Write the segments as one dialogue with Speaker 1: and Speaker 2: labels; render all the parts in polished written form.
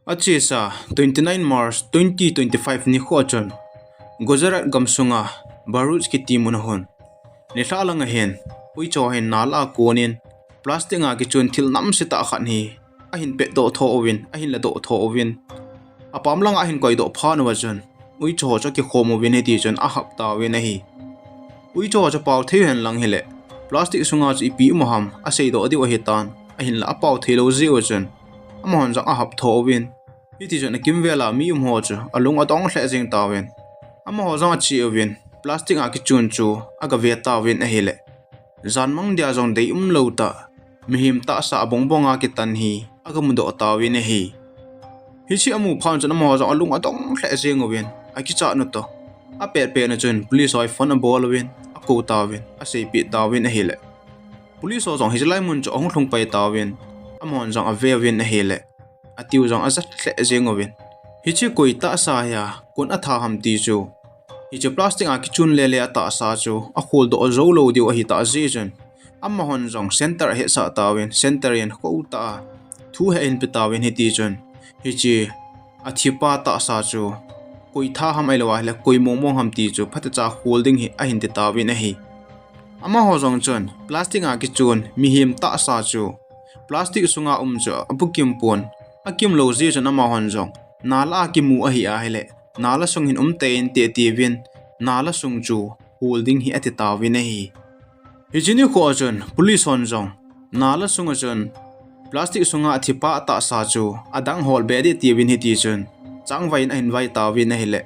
Speaker 1: Atahsa 29 March 2025 ni Khochon Gujarat Gamsunga Baruch ki timunahon ni thalanga hen ui cho hen nala konin plastic nga ki chun thil nam sita khan hi a hin pe do tho ovin a hin la do tho ovin apam lang a hin koi do phan wa chun ui cho ki khom ovin he ti chun a hap ta we na hi ui cho pau the hen lang hele plastic sunga chi pi moham a sei do di wa hetan a hin la pau thelo zi wa chun amon jang a hap tho ovin iti chun kim vela mi ho chu alung atong hle jing tawen ama ho jang chi ovin plastic a ki chun chu aga ve tawin a hele zan mang dia jong dei lo ta mihim ta sa bongbong a ki tan hi aga mu do tawin a hi hi chi amu phan chun ama jang alung atong hle jing ovin a ki cha nu to a pe na chun police oi phone a bol ovin a ko tawin a sei pi tawin a hele police ho jong hi lai mun chu ong thlung pai tawin amon jang a ve win a hele atiu jang azat hle jing ovin hi chi koi ta sa ya kun a tha ham ti chu hi chu plastic a ki chun le ata sa chu a khol do zo lo diu a hi ta ji chen amma hon jong center he sa tawin center yen ko ta thu he in pitawin hi ti chen hi chi a thipa ta sa chu koi tha ham ai lawa le koi mong ham ti chu phata cha holding hi a hin ti tawin a hi amma ho jong chen plastic a ki chun mi him ta sa chu plastic sunga chu apukim pon akim lo ji chen ama hon jong nala ki mu a hi a hele nala sung hin te in te vin nala sung chu holding hi ati tawin a hi hijini kho chun police hon jong nala sung chun plastic sunga thipa ta sa chu adang hol be di ti win hi ti chun changwain a hin vai tawin a hele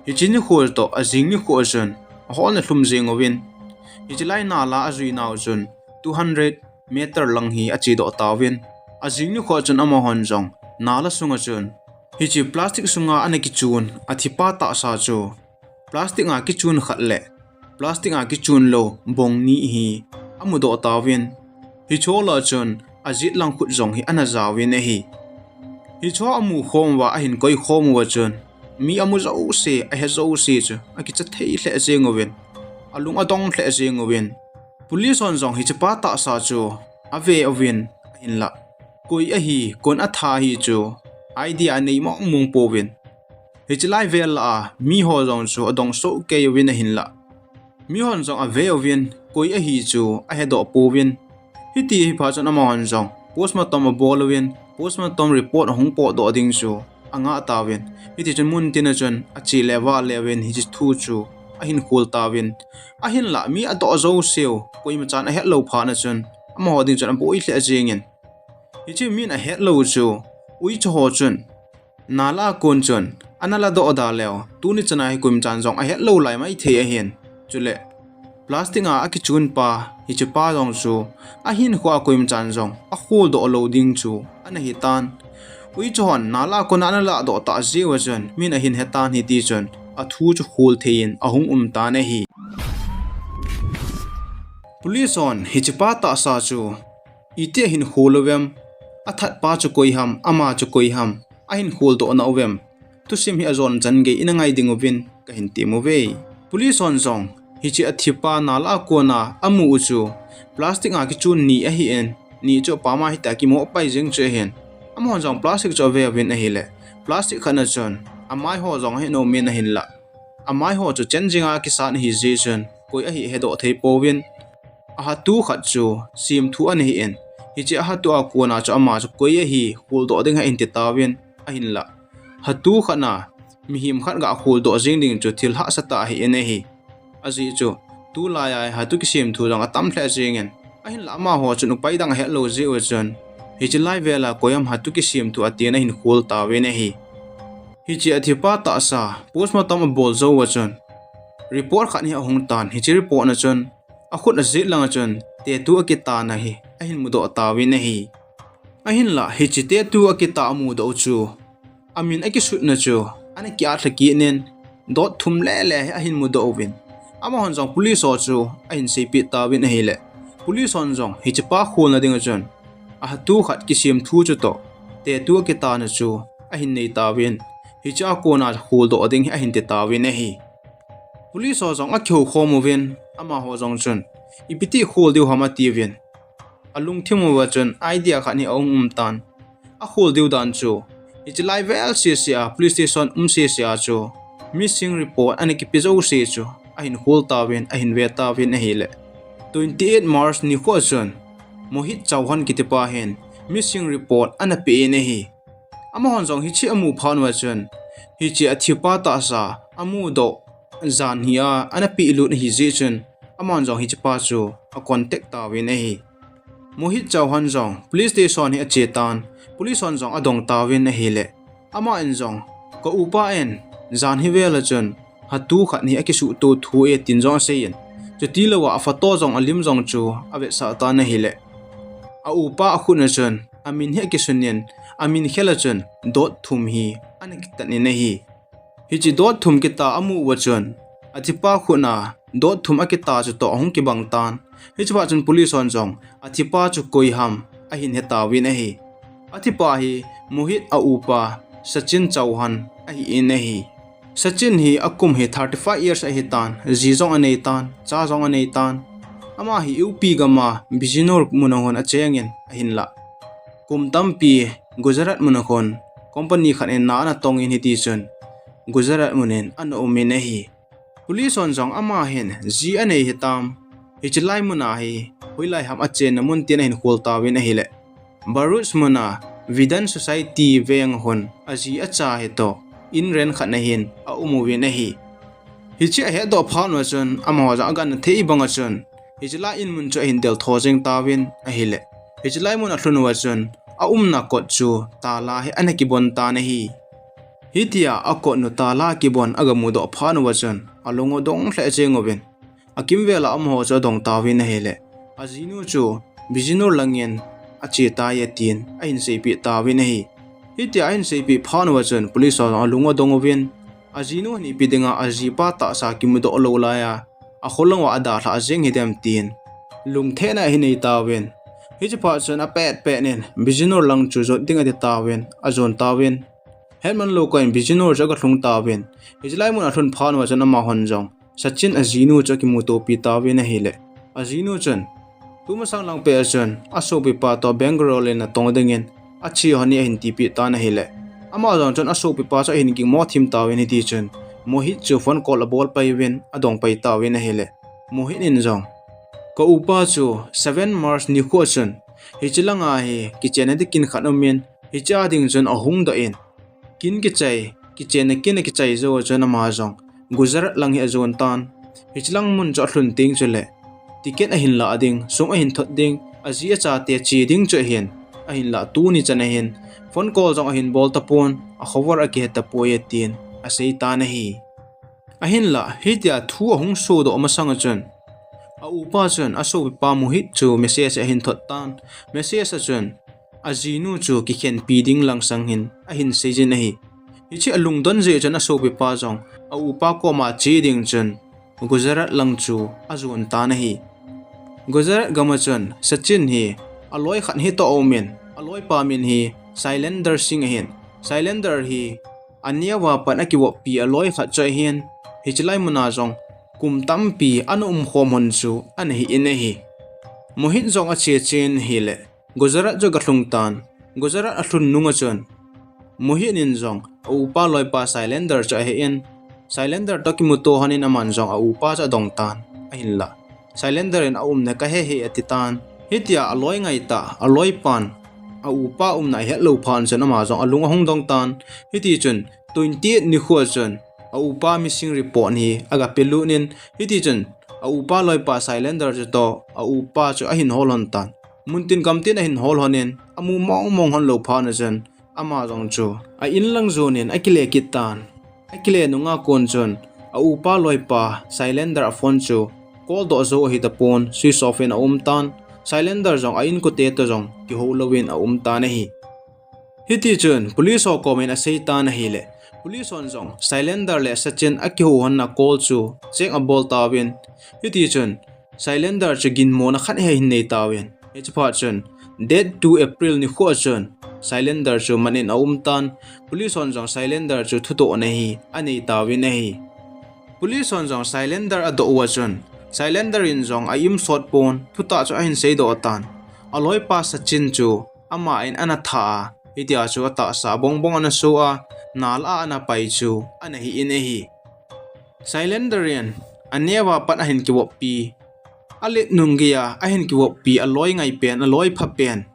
Speaker 1: hijini khol to ajing ni kho chun hol na hlum jing ovin hijilai nala azui naw chun 200 meter lang hi achi do tawin ajing ni kho chun ama hon jong nala sunga chun hi chi plastic sunga ane ki chun athipa ta sa chu plastic a ki chun khat le plastic a ki chun lo bong ni hi amu do tawin hi chola chun ajit lang khut jong hi ana zawin e hi cho amu khom wa a hin koi khom wa chun mi amu zo se a he zo se chu a ki cha thei hle jeng ovin alung adong hle jeng ovin police on jong hi cha pa ta sa chu ave ovin hin la koi a hi kon a tha hi chu idea nei mo mung povin hichlai vel a mi ho jong chu adong so ke win a hin la mi hon jong a ve ovin koi a hi chu a he do povin hiti hi pha chana ma hon jong postmortem a bolwin postmortem report hong po do ding chu anga tawin hiti chun mun tin a chun a chi lewa lewin hi thu chu a hin khol tawin a hin la mi a do zo seo koi ma chan a het lo pha na chun ama ho ding chun boi hle jingin hi chi min a het lo chu ui cho ho chun nala kon chun anala do da leo tu ni chana hi kum chan jong a het lo lai mai the a hen chule plastic a ki chun pa hi chu pa jong chu a hin khwa kum chan jong a khol do loading chu ana hi tan ui chon nala kon anala do ta ji wa chun min a hin hetan hi ti chun a thu chu khol thein a hung ta na hi police on hi chu pa ta sa chu ite hin holovem athat pa chu koi ham ama chu koi ham a hin khol do na ovem tu sim hi azon chan ge ina ngai ding ovin ka hin ti mo ve police on zong hi chi athipa nala ko na amu chu plastic a ki chun ni a hi en ni chu pa ma hi ta ki mo pai jing che hen amon jong plastic cho ve vin a hi le plastic khana chun amai ho jong he no min a hin la amai ho chu chen jinga ki san hi ji chun koi a hi he do thei povin a ha tu khat chu sim thu an hi en hi chi ha tu a ko na cha ma chu koi hi hul do ding ha in ti tawin a hin la ha tu khana mi him khat ga hul do jing ding chu thil ha sa ta hi ene hi aji chu tu la ya ha tu ki sim thu rang atam thla jing en a hin la ma ho chu nu pai dang he lo ji o chun hi chi lai vela koyam ha tu ki sim thu atina hin hul ta we ne hi chi athipa ta sa postmortem bol zo wa chun report khan hi hong tan hi chi report na chun a khut na ji lang chun te tu ki ta na hi ahin mudo tawin a hi ahin la hi chi te tu akita mu do chu amin aki sut na chu ani kya thaki nen dot thum le le ahin mudo win ama hon jong police o chu ahin sei pi tawin a hi le police on jong hi chi pa khol na ding chun a tu khat ki sim thu chu to te tu akita na chu ahin nei tawin hi cha ko na khol do ding ahin te tawin a hi police o jong a kheu khomovin ama ho jong chun ipiti khol diu hama tivin alung thimu wa chun idea khani tan a khol diu dan chu ichilai vel sia police station sia chu missing report ani ki pizo se chu ahin hol tawin ahin ve tawin a hele 28 March ni kho chon mohit chauhan kitipa hen missing report ana pe ne hi ama hon jong hi chi amu phan wa chon hi chi athipa ta sa amu do zan hiya ana pi lu hi je chon amon jong hi chi pa chu a contact tawin a hi mohit chauhan jong police station hi achetan police on jong adong tawin a hele ama en jong ko upa en zan hi vela chon hatu khat ni akisu to thu e tin jong sein chu tilawa photo jong alim jong chu ave sa ta na hele a upa a khuna chon amin he kisunien amin khela chon dot thum hi anik ni na hi chi dot thum ki ta amu wa chon atipa khuna dot thum akita chu to hong ki bang tan hi chwa chon police on jong atipa chu koi ham a hin he ta win a hi atipa hi mohit a upa sachin chauhan a hi in a hi sachin hi akum hi 35 years a hi tan jizong anei tan cha jong anei tan ama hi up gama bijinor munahon a chengin a hin la kumtam pi gujarat munahon company khan en na na tong in hi ti chun gujarat munen an omin a hi police on jong ama hen ji anei hi tam hi chilai muna hi hoilai ham a chen namun tin hin khol tawin a hi le baruch muna vidan society veng hon aji acha he to in ren khana hin a umuwin a hi chi a he do phan wa chun ama ja gan thei banga chun hi chila in mun chu hin del thojeng tawin a hi le hi chilai mun a thlun wa chun a umna kot chu tala he anaki bon ta na hi hitia akot nu tala ki bon agamu do phan wa chun alongo dong hle chengoben akim vela amho cha dong tawin a hi le Ajinu chu bijinor langyen ache ta ye tin a hin sei tawin a hi hitia hin sei pi phan wa chun police on alungo dongovin Ajinu ni pidinga ajipa ta sa kimudo lo la ya a kholangwa ada hla jeng hidem tin lungthe na hinei tawin hi chi pa chun a pet nen bijinor lang chu zo dinga de tawin azon tawin helman lo ko in bijinor jaga thlung tawin hijlai mun a thun phan wa chun ama hon jong sachin Ajinu cha kimuto pi tawin a hele Ajinu chun tuma sang lang pe chun aso pi pa to Bangalore na tong dengin achi honi hin ti pi ta na hele ama jong chun aso pi pa cha hin ki mo thim tawin hi ti chun mohit chu phone call a ball pai win adong pai tawin a hele mohit in jong ko upa chu 7 March ni kho chun hi chilanga hi kitchen adi kin khanomen hi cha ding chun ahung da in kin ki chai kitchen kin ki chai zo chun ama jong gujarat lang hi azon tan hi chilang mun cho thlun ting chule ticket a hin la ading sung a hin thot ding azia cha te chi ding cho hin a hin la tu ni chana hin phone call jong a hin bol tapon a khabar a ke ta poye tin a sei ta na hi a hin la hi tia thu ahung so do ma sang chun a upa chun aso pa mohit chu message a hin thot tan message a chun Ajinu chu ki khen pi ding lang sang hin a hin seijin a hi hi chi alung don je chun aso pa jong a upa ko ma chi ding chun gujarat lang chu azun ta na hi gujarat gama chun sachin hi aloi khan hi to omen aloi pa min hi cylinder sing hin cylinder hi ania wa pan akiwo pi aloi kha chai hin hi chilai muna jong kum tam pi anum khom hon chu an hi in hi mohit jong a che chen hi le gujarat jo gatlung tan gujarat athun nunga chun mohit in jong upa loi pa cylinder cha he in cylinder dokimuto hanin aman jong a upa cha dong tan a hin la cylinder in aum na ka he atitan hitia aloi ngai ta aloi pan a upa na he lo phan chen ama jong alung hong dong tan hiti chun 28 ni kho chun a upa missing report ni aga pelunin hiti chun a upa loi pa cylinder chu to a upa chu a hin hol hon tan muntin kamtin a hin hol honin amu mong hon lo phan chen ama jong chu a in lang zonin akile kitan akile nunga kon chun a upa loi pa cylinder a phone chu call do zo hi ta pon switch off in a tan cylinder jong a in ko te to jong ki ho lowin a ta na hi hiti chun police o comment a sei ta na hi le police on jong cylinder le sachin a ki ho hon na call chu check a bol tawin hiti chun cylinder chu gin mo na khan he hin nei tawin he chpa chun date 2 April ni kho chun cylinder chu manin a tan police on jong cylinder chu thuto na hi anei tawin na hi police on jong cylinder a do wa chun cylinder in jong a im sot pon thuta chu a hin sei do tan aloi pa sachin chu ama in anatha hitia chu Atahsa bongbong ana so a nal a ana pai chu ana hi in hi silenderian anewa pat ahin ki wop pi alit nungia ahin ki wop pi aloi ngai pen aloi pha pen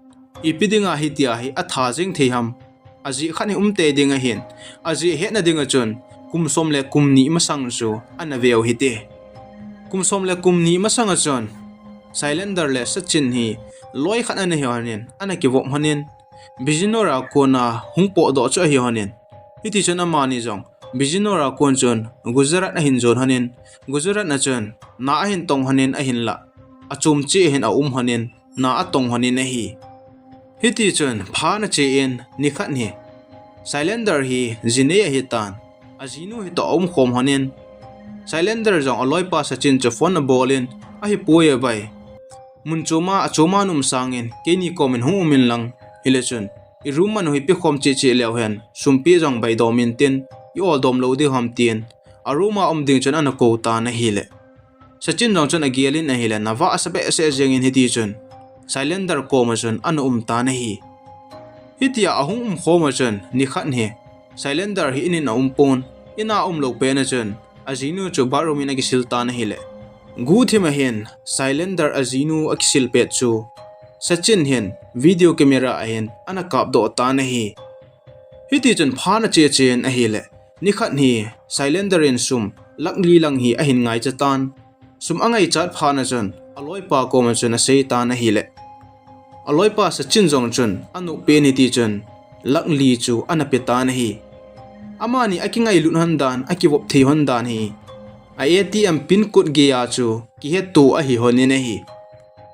Speaker 1: ipidinga hitia hi athajing theham aji khani umte dinga hin aji hena dinga chun kumsom le kumni masang chu ana veu hite kumsom le kumni masang chun silender le sachin hi loi khan ana hi hanin ana ki wop hanin bijinora kona hungpo do cha hi hanin hiti chuna mani jong bijinora kon chun gujarat na hin zon hanin gujarat na chun na hin tong hanin a hin la achum chi hin a hanin na atong hanin a hi hiti chun pha na che in ni khat ni silender hi zineya hi tan Ajinu hi to khom hanin silender jong aloipa sachin cho phone na bolin a hi poye bai munchoma achoma num sangin keni komen hu min lang hilechun iruman hui pi khom che che lew hen sumpi jong bai domin tin i ol dom lo de ham tin aruma ding chun ana ko ta na hile sachin jong chun agialin na hile na wa asabe ase jengin hiti chun silender ko ma chun ana ta na hi hitia ahung khoma chun ni khan he silender hi inin pon ina lo pe na chun Ajinu chu barumina ki silta na hile gu thima hen silender Ajinu aksil pet chu sachin hen video camera ahen ana kap do ta na hi hiti chun phana che chen a hile ni khat hi silender in sum lakli lang hi ahin ngai chatan sum angai chat phana chun aloipa ko ma chun a sei ta na hile aloipa sachin jong chun anu pe ni ti chun lakli chu ana pe ta na hi amani akingai lun handan akiwop thei handan hi ATM pin code ge ya chu ki he tu a hi honi na hi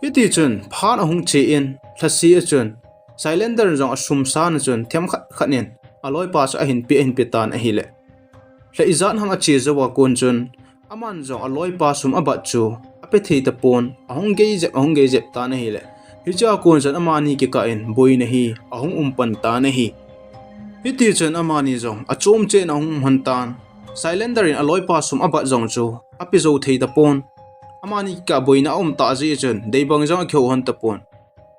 Speaker 1: hiti chun phan ahung che in thasi a chun silender jong asum san chun them khat khanin aloi pa sa hin pe tan a hi le la izan ham a che zawa kon chun aman jong aloi pa sum abat chu ape thei ta pon ahung ge jep ta na hi le hi cha kon chan amani ki ka in boi na hi ahung pan ta na hi hiti chun amani jong achom che na hung han tan silender in aloipa sum abat jong chu apizo thei ta pon amani ka boina ta ji chun deibang jong kheu han ta pon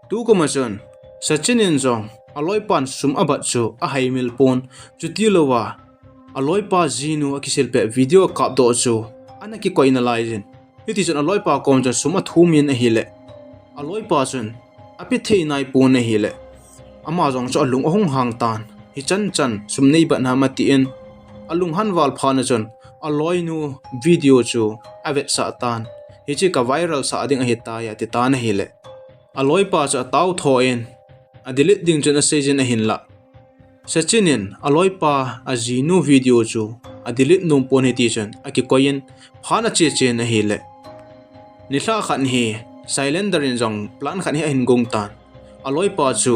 Speaker 1: tu ko ma chun sachin in jong aloipan sum abat chu a haimil pon chutilowa aloipa jinu akisil pe video kap do chu anaki koina laijin hiti chun aloipa kom chun sum a thumin a hile aloipa chun api thei nai pon a hile ama jong chu alung ahung hang tan hi chan sum nei ba na ma ti in alung hanwal phana chun aloi nu video chu avet sa tan hi chi ka viral sa ding a hita ya ti ta na hile aloi pa cha taw tho in adilit ding chun a sejin a hinla sachinin aloi pa Ajinu video chu adilit num pon hi ti chun aki koin phana che na hile ni hla khan hi silender in jong plan khan hi a hin gong tan aloi pa chu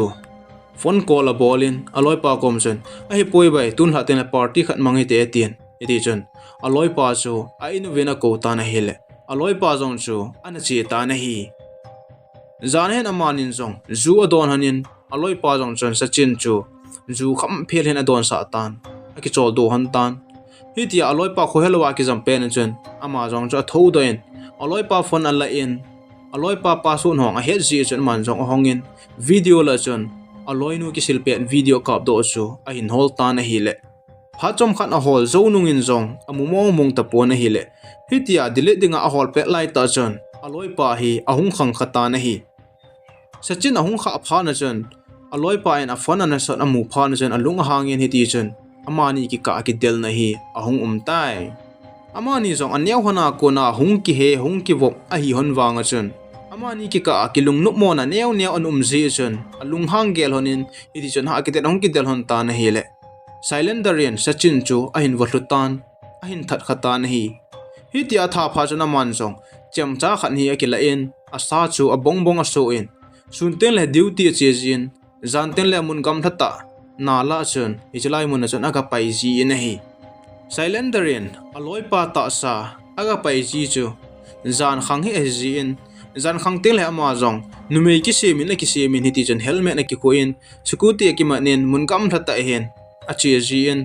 Speaker 1: phone call a bolin aloi pa kom chun a hi poi bai tun haten a party khat mangi te atien iti chun aloi pa chu a inu vena ko ta na hile aloi pa jong chu ana chi ta na hi zanen amanin jong zu adon hanin aloi pa jong chun sachin chu zu kham phel hen adon sa tan aki chol do han tan hitia aloi pa kho helwa ki jam pen chun ama jong chu tho doin aloi pa phone alla in aloi pa sun hong a het ji chun man jong hongin video la chun aloi nu ki silpe video kap do chu a hin hol ta na hile ha chom khan a hol zo nungin zong amumo mong ta pon na hile hitia dile dinga a hol pe lai ta chon aloi pa hi ahung khang khata na hi sachin ahung kha pha na chon aloi pa in a phone na son amu pha na chon alung hangin hiti chon amani ki ka ki del na hi ahung tai amani zong anyaw hana ko na hung ki he hung ki wop a hi hon wanga chon amani ki ka kilung nup mo na neo an ji chun alung hang gel honin iti chun ha kitet hong ki del hon ta na hele silenderian sachin chu ahin watlutan ahin that khata na hi hiti atha pha chuna man jong chem cha khan hi akila in asa chu abong a so in sunten le duty che jin zanten le mun gam thata nala chun ichlai mun chun aga pai ji in hi silenderian aloi pa ta sa aga pai ji chu zan khang hi ji in zan khang tel le ama jong numei ki semin hiti chen helmet na ki koin scooty ki manin mun kam thata hen achi jiin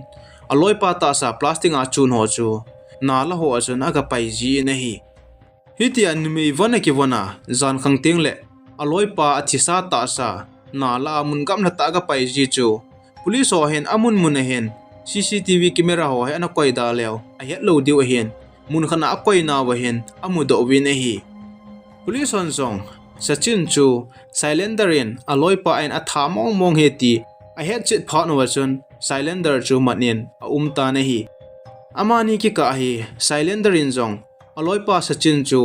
Speaker 1: aloi pa ta sa plastic a chun ho chu na la ho achun aga pai ji na hi hiti an numei wana ki wana zan khang teng le aloipa Atahsa ta sa na la mun gam na ta ga pai ji chu police ho hen amun mun hen CCTV camera ho he ana koi da leo a het lo diu hen mun khana koi na wa hen amu do win hi police on song sachin chu cylinderin aloipa and atha mong he ti a het chit pha no wa chun cylinder chu manin a ta na hi amani ki ka hi cylinderin jong aloipa sachin chu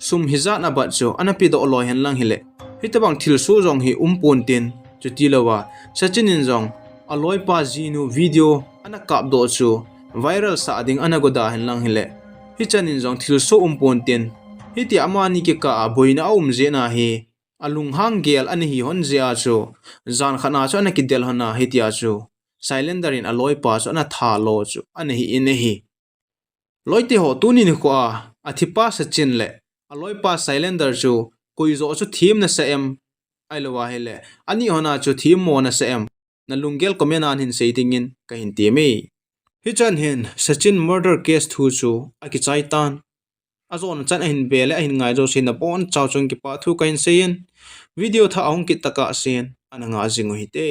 Speaker 1: sum hiza na ba chu anapi do loi hen lang hile hitabang thil su jong hi pon tin chu ti lawa sachin in jong aloipa Ajinu video ana kap do chu viral sa ding ana goda hen lang hile hi chanin jong thil su pon tin hi ti amani ki ka boina je na hi alung hang gel ani hi hon zia chu zan khana chu ana ki del hana hi tia chu cylinderin aloipa chu ana tha lo chu ani hi in hi loite ho tunin ko athipa sachin le aloipa cylinder chu koizo chu thim na sa em ailowa hele ani hona chu thim mo na sa em na lungel komenan hin seitingin ka hin ti me hi chan hin sachin murder case thu chu aki chai tan azon chan hin bele hin ngai jo sin na bon chaw chung ki pa thu kain sein video tha ong ki taka sin ananga jingu hi te